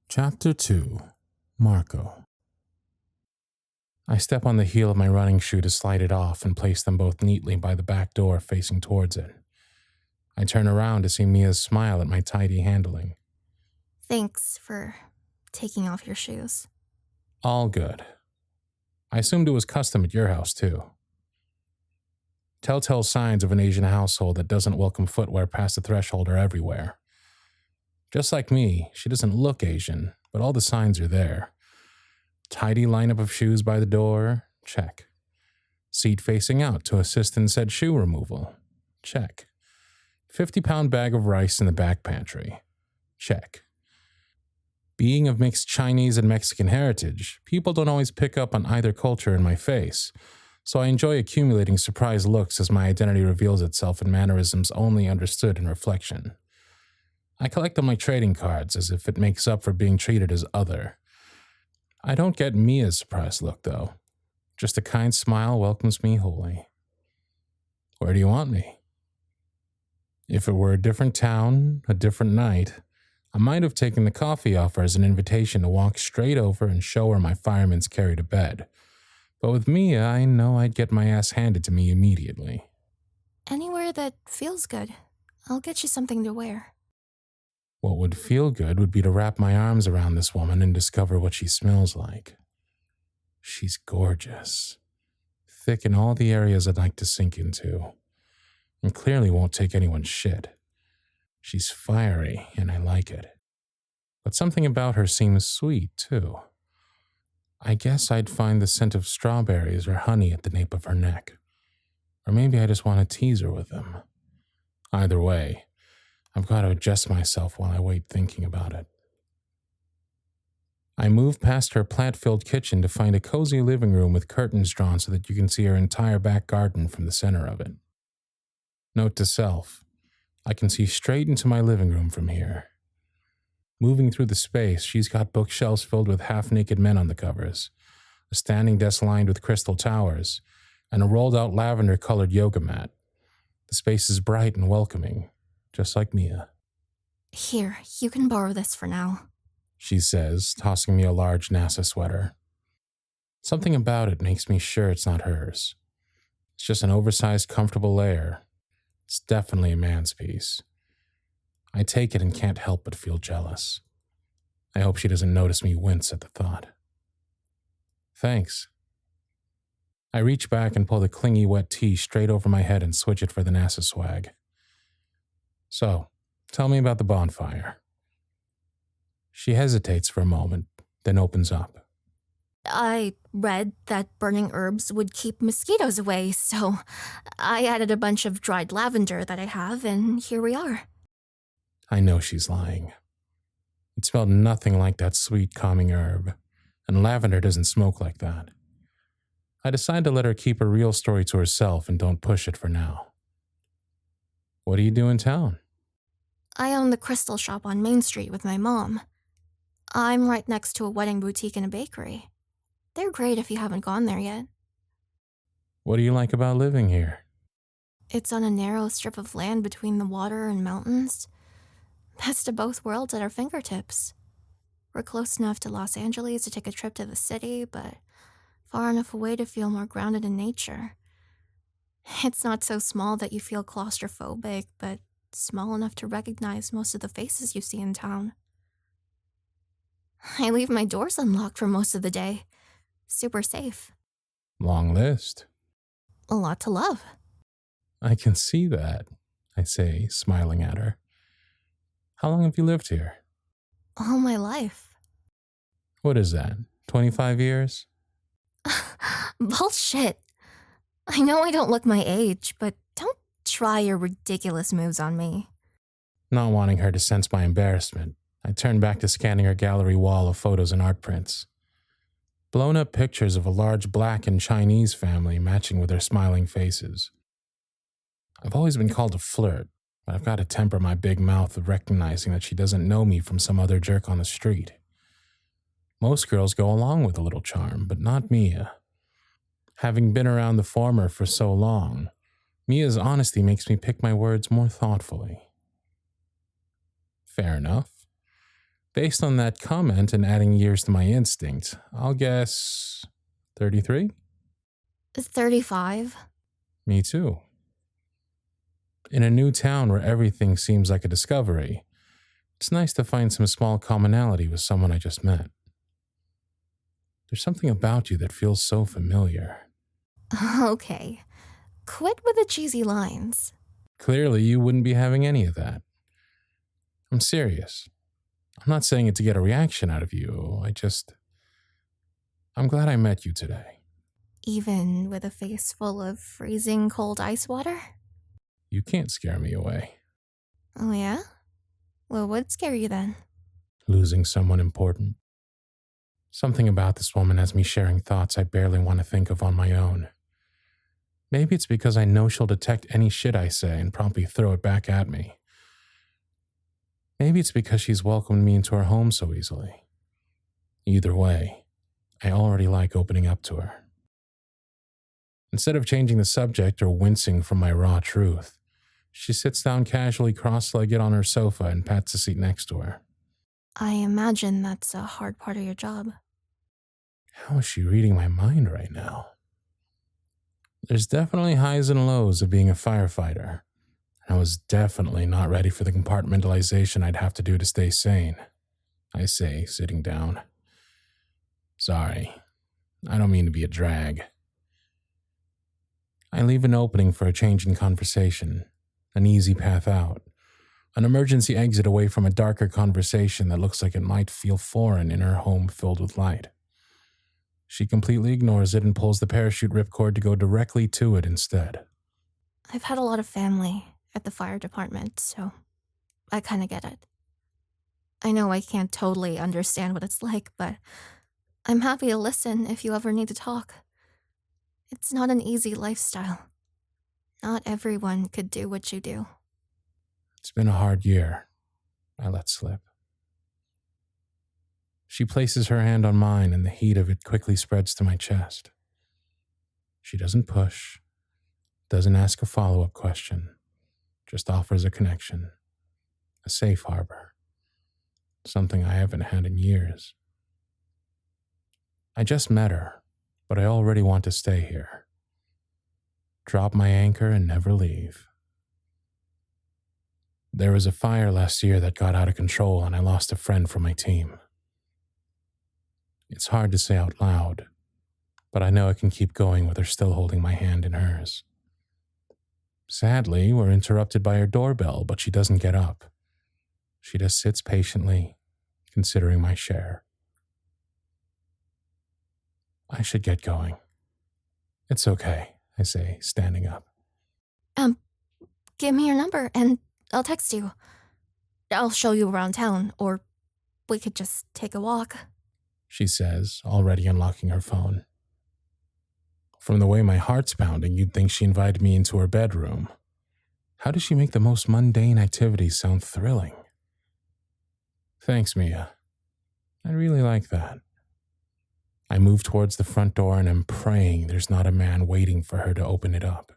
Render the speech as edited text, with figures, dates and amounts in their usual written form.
Chapter 2. Marco. I step on the heel of my running shoe to slide it off and place them both neatly by the back door facing towards it. I turn around to see Mia's smile at my tidy handling. Thanks for taking off your shoes. All good. I assumed it was custom at your house, too. Telltale signs of an Asian household that doesn't welcome footwear past the threshold are everywhere. Just like me, she doesn't look Asian, but all the signs are there. Tidy lineup of shoes by the door, check. Seat facing out to assist in said shoe removal, check. 50-pound bag of rice in the back pantry, check. Being of mixed Chinese and Mexican heritage, people don't always pick up on either culture in my face, so I enjoy accumulating surprised looks as my identity reveals itself in mannerisms only understood in reflection. I collect on my trading cards as if it makes up for being treated as other. I don't get Mia's surprised look, though. Just a kind smile welcomes me wholly. Where do you want me? If it were a different town, a different night, I might have taken the coffee offer as an invitation to walk straight over and show her my fireman's carry to bed. But with Mia, I know I'd get my ass handed to me immediately. Anywhere that feels good. I'll get you something to wear. What would feel good would be to wrap my arms around this woman and discover what she smells like. She's gorgeous. Thick in all the areas I'd like to sink into. And clearly won't take anyone's shit. She's fiery, and I like it. But something about her seems sweet, too. I guess I'd find the scent of strawberries or honey at the nape of her neck. Or maybe I just want to tease her with them. Either way, I've got to adjust myself while I wait thinking about it. I move past her plant-filled kitchen to find a cozy living room with curtains drawn so that you can see her entire back garden from the center of it. Note to self, I can see straight into my living room from here. Moving through the space, she's got bookshelves filled with half-naked men on the covers, a standing desk lined with crystal towers, and a rolled-out lavender-colored yoga mat. The space is bright and welcoming, just like Mia. Here, you can borrow this for now, she says, tossing me a large NASA sweater. Something about it makes me sure it's not hers. It's just an oversized, comfortable layer. It's definitely a man's piece. I take it and can't help but feel jealous. I hope she doesn't notice me wince at the thought. Thanks. I reach back and pull the clingy wet tee straight over my head and switch it for the NASA swag. So, tell me about the bonfire. She hesitates for a moment, then opens up. I read that burning herbs would keep mosquitoes away, so I added a bunch of dried lavender that I have, and here we are. I know she's lying. It smelled nothing like that sweet, calming herb, and lavender doesn't smoke like that. I decide to let her keep her real story to herself and don't push it for now. What do you do in town? I own the crystal shop on Main Street with my mom. I'm right next to a wedding boutique and a bakery. They're great if you haven't gone there yet. What do you like about living here? It's on a narrow strip of land between the water and mountains. Best of both worlds at our fingertips. We're close enough to Los Angeles to take a trip to the city, but far enough away to feel more grounded in nature. It's not so small that you feel claustrophobic, but small enough to recognize most of the faces you see in town. I leave my doors unlocked for most of the day. Super safe. Long list. A lot to love. I can see that, I say, smiling at her. How long have you lived here? All my life. What is that, 25 years? Bullshit. I know I don't look my age, but don't try your ridiculous moves on me. Not wanting her to sense my embarrassment, I turn back to scanning her gallery wall of photos and art prints. Blown-up pictures of a large black and Chinese family matching with their smiling faces. I've always been called a flirt, but I've got to temper my big mouth with recognizing that she doesn't know me from some other jerk on the street. Most girls go along with a little charm, but not Mia. Having been around the former for so long, Mia's honesty makes me pick my words more thoughtfully. Fair enough. Based on that comment and adding years to my instinct, I'll guess 33? 35. Me too. In a new town where everything seems like a discovery, it's nice to find some small commonality with someone I just met. There's something about you that feels so familiar. Okay. Quit with the cheesy lines. Clearly, you wouldn't be having any of that. I'm serious. I'm not saying it to get a reaction out of you. I'm glad I met you today. Even with a face full of freezing cold ice water? You can't scare me away. Oh, yeah? What would scare you then? Losing someone important. Something about this woman has me sharing thoughts I barely want to think of on my own. Maybe it's because I know she'll detect any shit I say and promptly throw it back at me. Maybe it's because she's welcomed me into her home so easily. Either way, I already like opening up to her. Instead of changing the subject or wincing from my raw truth, she sits down casually cross-legged on her sofa and pats the seat next to her. I imagine that's a hard part of your job. How is she reading my mind right now? There's definitely highs and lows of being a firefighter. I was definitely not ready for the compartmentalization I'd have to do to stay sane, I say, sitting down. Sorry, I don't mean to be a drag. I leave an opening for a change in conversation, an easy path out, an emergency exit away from a darker conversation that looks like it might feel foreign in her home filled with light. She completely ignores it and pulls the parachute ripcord to go directly to it instead. I've had a lot of family at the fire department, so I kind of get it. I know I can't totally understand what it's like, but I'm happy to listen if you ever need to talk. It's not an easy lifestyle. Not everyone could do what you do. It's been a hard year, I let slip. She places her hand on mine and the heat of it quickly spreads to my chest. She doesn't push, doesn't ask a follow-up question, just offers a connection, a safe harbor, something I haven't had in years. I just met her, but I already want to stay here. Drop my anchor and never leave. There was a fire last year that got out of control and I lost a friend from my team. It's hard to say out loud, but I know I can keep going with her still holding my hand in hers. Sadly, we're interrupted by her doorbell, but she doesn't get up. She just sits patiently, considering my share. I should get going. It's okay, I say, standing up. Give me your number and I'll text you. I'll show you around town, or we could just take a walk. She says, already unlocking her phone. From the way my heart's pounding, you'd think she invited me into her bedroom. How does she make the most mundane activities sound thrilling? Thanks, Mia. I really like that. I move towards the front door and am praying there's not a man waiting for her to open it up.